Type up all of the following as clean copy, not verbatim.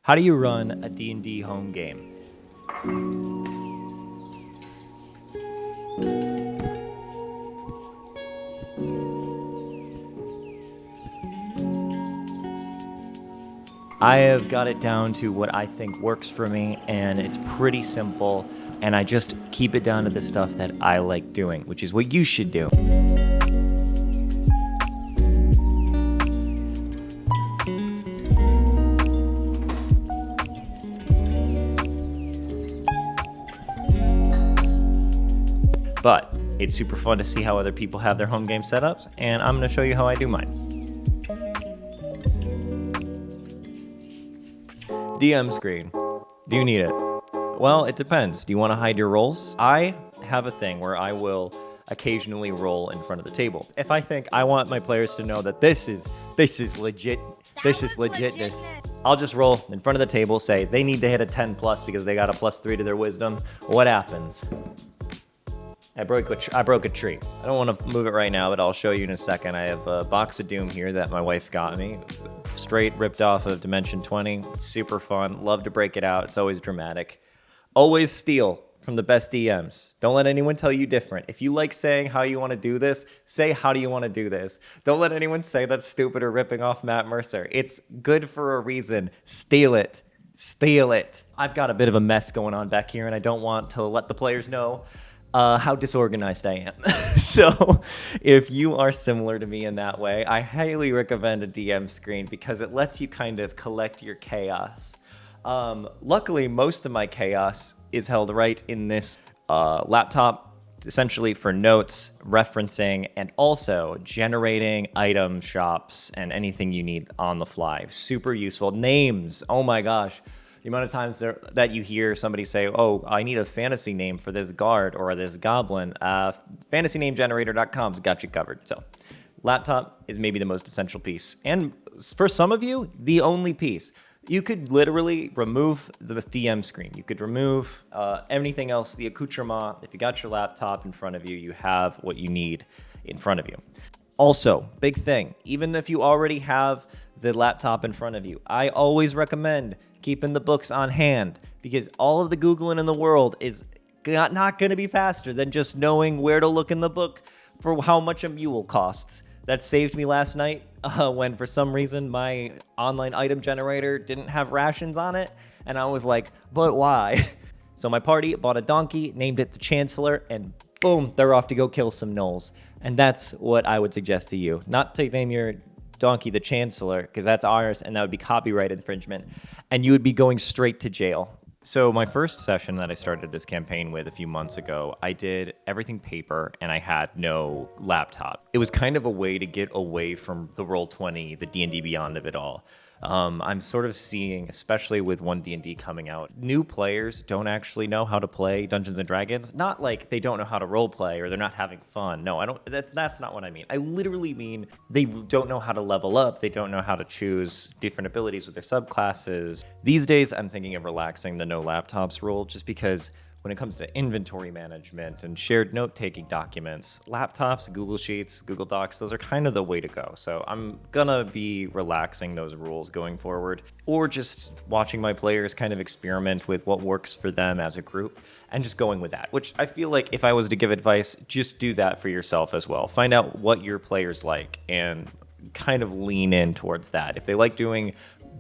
How do you run a D&D home game? I have got it down to what I think works for me, and it's pretty simple, and I just keep it down to the stuff that I like doing, which is what you should do. But it's super fun to see how other people have their home game setups, and I'm going to show you how I do mine. DM screen. Do you need it? Well, it depends. Do you want to hide your rolls? I have a thing where I will occasionally roll in front of the table. If I think I want my players to know that this is legit, this is legitness, I'll just roll in front of the table, say they need to hit a 10 plus because they got a +3 to their wisdom. What happens? I broke a tree. I don't want to move it right now, but I'll show you in a second. I have a box of Doom here that my wife got me. Straight ripped off of Dimension 20. It's super fun. Love to break it out. It's always dramatic. Always steal from the best DMs. Don't let anyone tell you different. If you like saying how you want to do this, say how do you want to do this. Don't let anyone say that's stupid or ripping off Matt Mercer. It's good for a reason. Steal it. Steal it. I've got a bit of a mess going on back here, and I don't want to let the players know how disorganized I am. So if you are similar to me in that way, I highly recommend a DM screen because it lets you kind of collect your chaos. Luckily, most of my chaos is held right in this laptop, essentially for notes, referencing, and also generating item shops and anything you need on the fly. Super useful. Names, oh my gosh. The amount of times that you hear somebody say, oh, I need a fantasy name for this guard or this goblin, fantasynamegenerator.com's got you covered. So laptop is maybe the most essential piece. And for some of you, the only piece. You could literally remove the DM screen. You could remove anything else, the accoutrement. If you got your laptop in front of you, you have what you need in front of you. Also, big thing, even if you already have the laptop in front of you, I always recommend keeping the books on hand because all of the Googling in the world is not going to be faster than just knowing where to look in the book for how much a mule costs. That saved me last night when for some reason my online item generator didn't have rations on it. And I was like, but why? So my party bought a donkey, named it the Chancellor, and boom, they're off to go kill some gnolls. And that's what I would suggest to you. Not to name your donkey the Chancellor, because that's ours, and that would be copyright infringement. And you would be going straight to jail. So my first session that I started this campaign with a few months ago, I did everything paper and I had no laptop. It was kind of a way to get away from the Roll20, the D&D Beyond of it all. I'm sort of seeing, especially with 1D&D coming out, new players don't actually know how to play Dungeons and Dragons. Not like they don't know how to role play or they're not having fun. No, I don't. That's not what I mean. I literally mean they don't know how to level up. They don't know how to choose different abilities with their subclasses. These days, I'm thinking of relaxing the no laptops rule just because when it comes to inventory management and shared note-taking documents, laptops, Google Sheets, Google Docs, those are kind of the way to go. So I'm gonna be relaxing those rules going forward, or just watching my players kind of experiment with what works for them as a group and just going with that, which I feel like if I was to give advice, just do that for yourself as well. Find out what your players like and kind of lean in towards that. If they like doing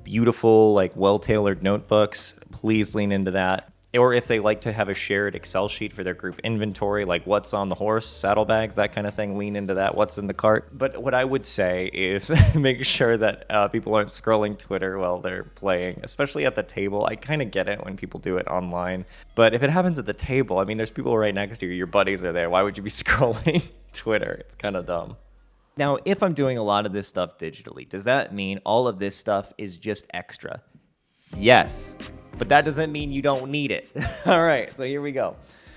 beautiful, like well-tailored notebooks, please lean into that. Or if they like to have a shared Excel sheet for their group inventory, like what's on the horse, saddlebags, that kind of thing, lean into that, what's in the cart. But what I would say is make sure that people aren't scrolling Twitter while they're playing, especially at the table. I kind of get it when people do it online. But if it happens at the table, I mean, there's people right next to you, your buddies are there. Why would you be scrolling Twitter? It's kind of dumb. Now, if I'm doing a lot of this stuff digitally, does that mean all of this stuff is just extra? Yes. But that doesn't mean you don't need it. All right, so here we go.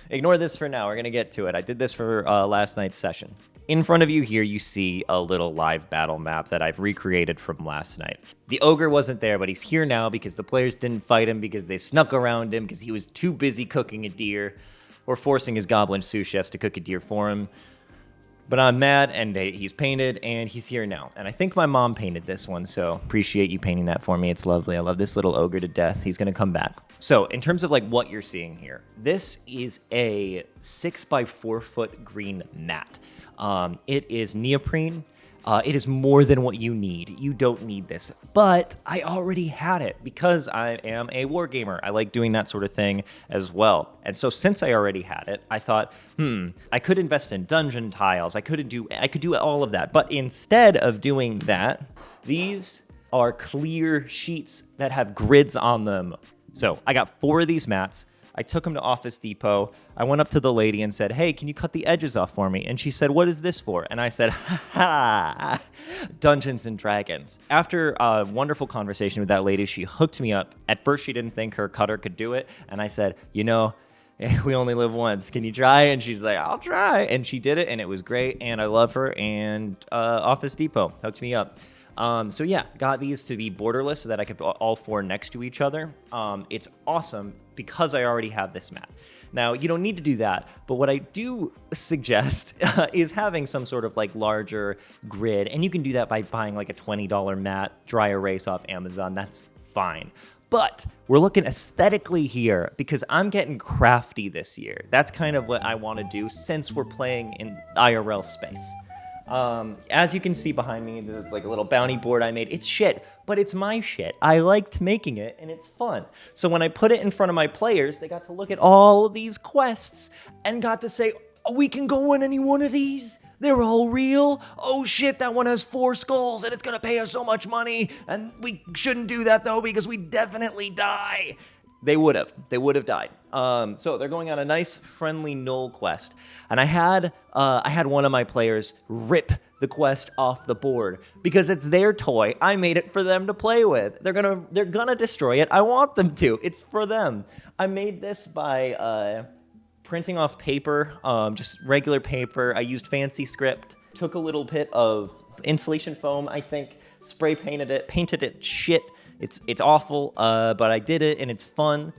Ignore this for now. We're going to get to it. I did this for last night's session. In front of you here, you see a little live battle map that I've recreated from last night. The ogre wasn't there, but he's here now because the players didn't fight him because they snuck around him because he was too busy cooking a deer or forcing his goblin sous chefs to cook a deer for him. But I'm mad, and he's painted, and he's here now. And I think my mom painted this one, so appreciate you painting that for me. It's lovely. I love this little ogre to death. He's going to come back. So in terms of like what you're seeing here, this is a 6x4 green mat. It is neoprene. It is more than what you need. You don't need this, but I already had it because I am a wargamer. I like doing that sort of thing as well. And so since I already had it, I thought, I could invest in dungeon tiles. I could do all of that. But instead of doing that, these are clear sheets that have grids on them. So I got 4 of these mats. I took them to Office Depot. I went up to the lady and said, hey, can you cut the edges off for me? And she said, what is this for? And I said, ha, Dungeons and Dragons. After a wonderful conversation with that lady, she hooked me up. At first, she didn't think her cutter could do it. And I said, we only live once. Can you try? And she's like, I'll try. And she did it, and it was great. And I love her. And Office Depot hooked me up. So yeah, got these to be borderless so that I could put all 4 next to each other. It's awesome because I already have this mat. Now, you don't need to do that, but what I do suggest is having some sort of like larger grid, and you can do that by buying like a $20 mat, dry erase off Amazon. That's fine. But we're looking aesthetically here because I'm getting crafty this year. That's kind of what I want to do since we're playing in IRL space. As you can see behind me, there's like a little bounty board I made. It's shit, but it's my shit. I liked making it, and it's fun. So when I put it in front of my players, they got to look at all of these quests and got to say, oh, we can go in any one of these? They're all real? Oh shit, that one has 4 skulls, and it's gonna pay us so much money, and we shouldn't do that though, because we definitely die. They would have died. So they're going on a nice, friendly Knoll quest. And I had one of my players rip the quest off the board because it's their toy. I made it for them to play with. They're gonna destroy it. I want them to. It's for them. I made this by printing off paper, just regular paper. I used fancy script. Took a little bit of insulation foam, I think, spray painted it shit. It's awful, but I did it, and it's fun.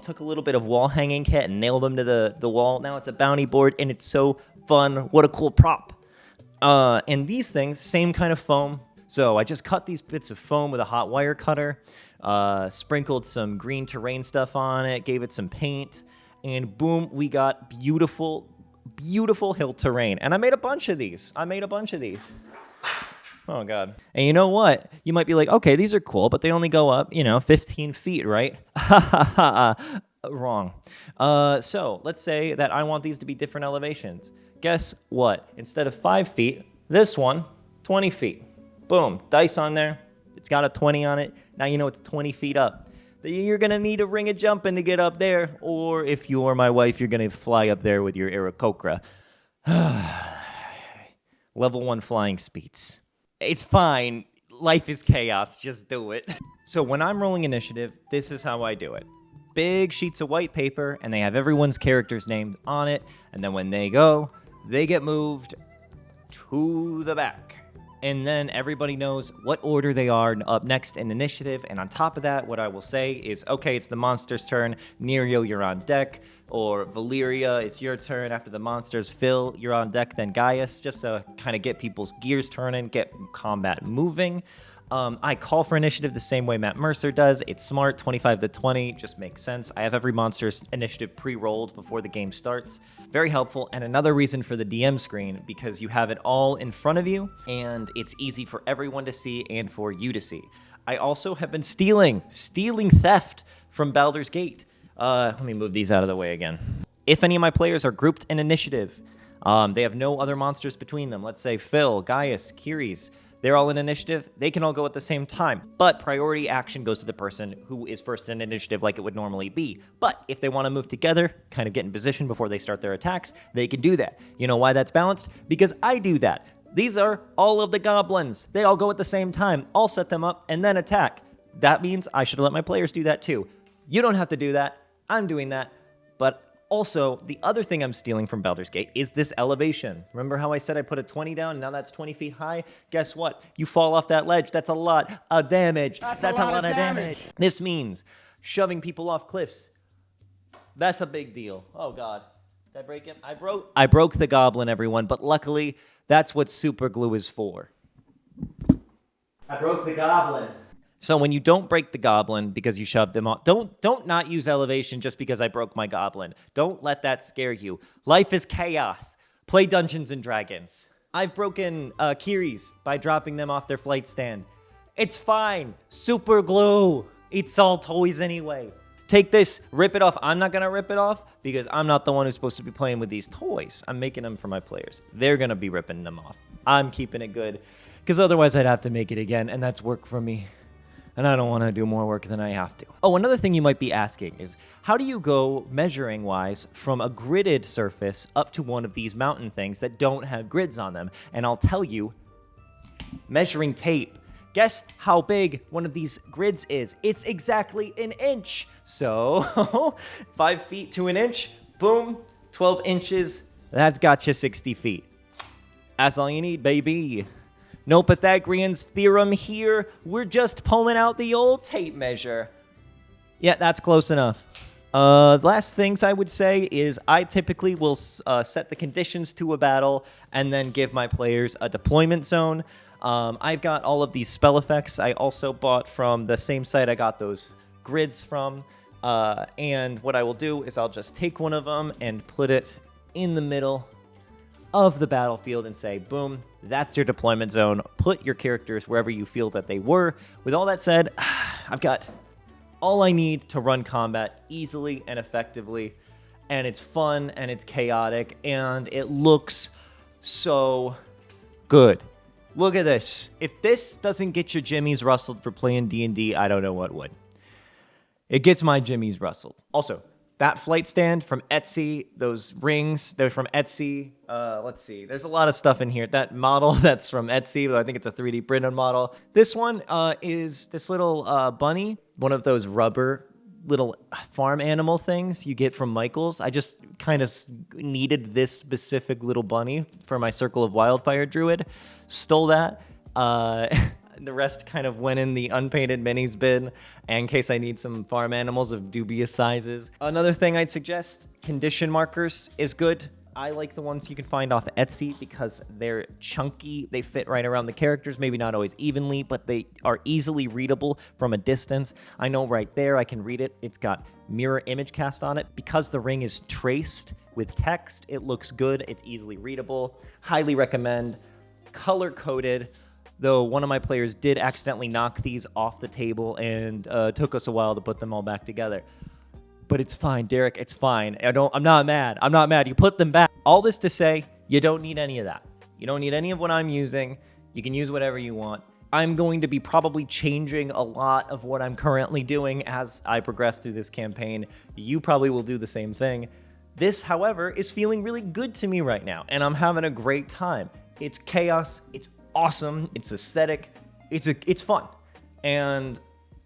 Took a little bit of wall hanging kit and nailed them to the wall. Now it's a bounty board, and it's so fun. What a cool prop. And these things, same kind of foam. So I just cut these bits of foam with a hot wire cutter, sprinkled some green terrain stuff on it, gave it some paint, and boom, we got beautiful, beautiful hill terrain. And I made a bunch of these. Oh, God. And you know what? You might be like, okay, these are cool, but they only go up, 15 feet, right? Wrong. So let's say that I want these to be different elevations. Guess what? Instead of 5 feet, this one, 20 feet. Boom. Dice on there. It's got a 20 on it. Now you know it's 20 feet up. You're going to need a ring of jumping to get up there. Or if you're my wife, you're going to fly up there with your Aarakocra. Level 1 flying speeds. It's fine. Life is chaos. Just do it. So when I'm rolling initiative, this is how I do it. Big sheets of white paper, and they have everyone's character's name on it. And then when they go, they get moved to the back. And then everybody knows what order they are up next in initiative. And on top of that, what I will say is, okay, it's the monster's turn. Nerio, you're on deck. Or Valyria, it's your turn. After the monsters, Phil, you're on deck. Then Gaius, just to kind of get people's gears turning, get combat moving. I call for initiative the same way Matt Mercer does. It's smart, 25 to 20, just makes sense. I have every monster's initiative pre-rolled before the game starts. Very helpful, and another reason for the DM screen, because you have it all in front of you, and it's easy for everyone to see and for you to see. I also have been stealing theft from Baldur's Gate. Let me move these out of the way again. If any of my players are grouped in initiative, they have no other monsters between them. Let's say Phil, Gaius, Kiris. They're all in initiative. They can all go at the same time, but priority action goes to the person who is first in initiative like it would normally be. But if they want to move together, kind of get in position before they start their attacks, they can do that. You know why that's balanced? Because I do that. These are all of the goblins. They all go at the same time. I'll set them up and then attack. That means I should let my players do that too. You don't have to do that. I'm doing that. But also, the other thing I'm stealing from Baldur's Gate is this elevation. Remember how I said I put a 20 down and now that's 20 feet high? Guess what? You fall off that ledge. That's a lot of damage. That's a lot of damage. This means shoving people off cliffs. That's a big deal. Oh, God. Did I break him? I broke the goblin, everyone, but luckily that's what super glue is for. I broke the goblin. So when you don't break the goblin because you shoved him off, don't not use elevation just because I broke my goblin. Don't let that scare you. Life is chaos. Play Dungeons and Dragons. I've broken Kiris by dropping them off their flight stand. It's fine. Super glue. It's all toys anyway. Take this, rip it off. I'm not going to rip it off because I'm not the one who's supposed to be playing with these toys. I'm making them for my players. They're going to be ripping them off. I'm keeping it good because otherwise I'd have to make it again, and that's work for me. And I don't want to do more work than I have to. Oh, another thing you might be asking is, how do you go measuring-wise from a gridded surface up to one of these mountain things that don't have grids on them? And I'll tell you, measuring tape. Guess how big one of these grids is? It's exactly an inch. So 5 feet to an inch, boom, 12 inches. That's got you 60 feet. That's all you need, baby. No Pythagorean's theorem here. We're just pulling out the old tape measure. Yeah, that's close enough. Last things I would say is I typically will set the conditions to a battle and then give my players a deployment zone. I've got all of these spell effects I also bought from the same site I got those grids from. And what I will do is I'll just take one of them and put it in the middle of the battlefield and say, boom, that's your deployment zone. Put your characters wherever you feel that they were. With all that said, I've got all I need to run combat easily and effectively, and it's fun and it's chaotic and it looks so good. Look at this. If this doesn't get your jimmies rustled for playing D&D, I don't know what would. It gets my jimmies rustled. Also, that flight stand from Etsy, those rings, they're from Etsy. Let's see. There's a lot of stuff in here. That model that's from Etsy, I think it's a 3D printed model. This one is this little bunny, one of those rubber little farm animal things you get from Michael's. I just kind of needed this specific little bunny for my Circle of Wildfire Druid. Stole that. The rest kind of went in the unpainted minis bin in case I need some farm animals of dubious sizes. Another thing I'd suggest, condition markers is good. I like the ones you can find off Etsy because they're chunky. They fit right around the characters, maybe not always evenly, but they are easily readable from a distance. I know right there I can read it. It's got mirror image cast on it. Because the ring is traced with text, it looks good. It's easily readable. Highly recommend. Color-coded. Though one of my players did accidentally knock these off the table and took us a while to put them all back together. But it's fine, Derek, it's fine. I'm not mad. You put them back. All this to say, you don't need any of that. You don't need any of what I'm using. You can use whatever you want. I'm going to be probably changing a lot of what I'm currently doing as I progress through this campaign. You probably will do the same thing. This, however, is feeling really good to me right now, and I'm having a great time. It's chaos, it's awesome, it's aesthetic, it's fun. And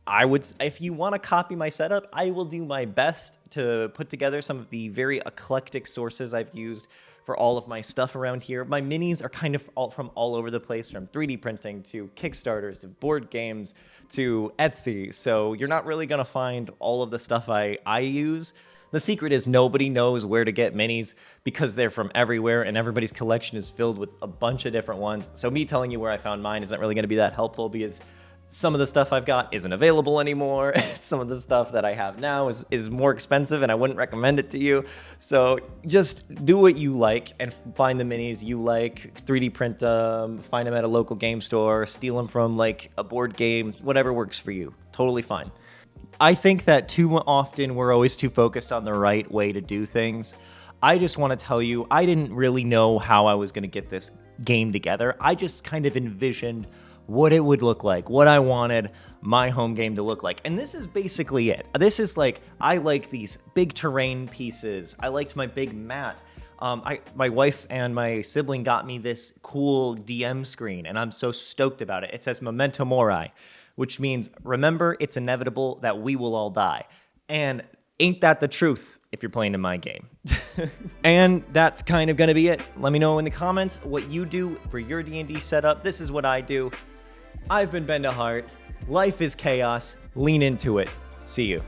I would, if you want to copy my setup, I will do my best to put together some of the very eclectic sources I've used for all of my stuff around here. My minis are kind of from all over the place, from 3D printing to Kickstarters to board games to Etsy. So you're not really going to find all of the stuff I use. The secret is nobody knows where to get minis because they're from everywhere and everybody's collection is filled with a bunch of different ones. So me telling you where I found mine isn't really going to be that helpful because some of the stuff I've got isn't available anymore. Some of the stuff that I have now is more expensive and I wouldn't recommend it to you. So just do what you like and find the minis you like, 3D print them, find them at a local game store, steal them from like a board game, whatever works for you. Totally fine. I think that too often we're always too focused on the right way to do things. I just want to tell you, I didn't really know how I was going to get this game together. I just kind of envisioned what it would look like, what I wanted my home game to look like. And this is basically it. This is like, I like these big terrain pieces. I liked my big mat. My wife and my sibling got me this cool DM screen, and I'm so stoked about it. It says Memento Mori, which means remember it's inevitable that we will all die. And ain't that the truth if you're playing in my game? And that's kind of gonna be it. Let me know in the comments what you do for your D&D setup. This is what I do. I've been Ben DeHart. Life is chaos. Lean into it. See you.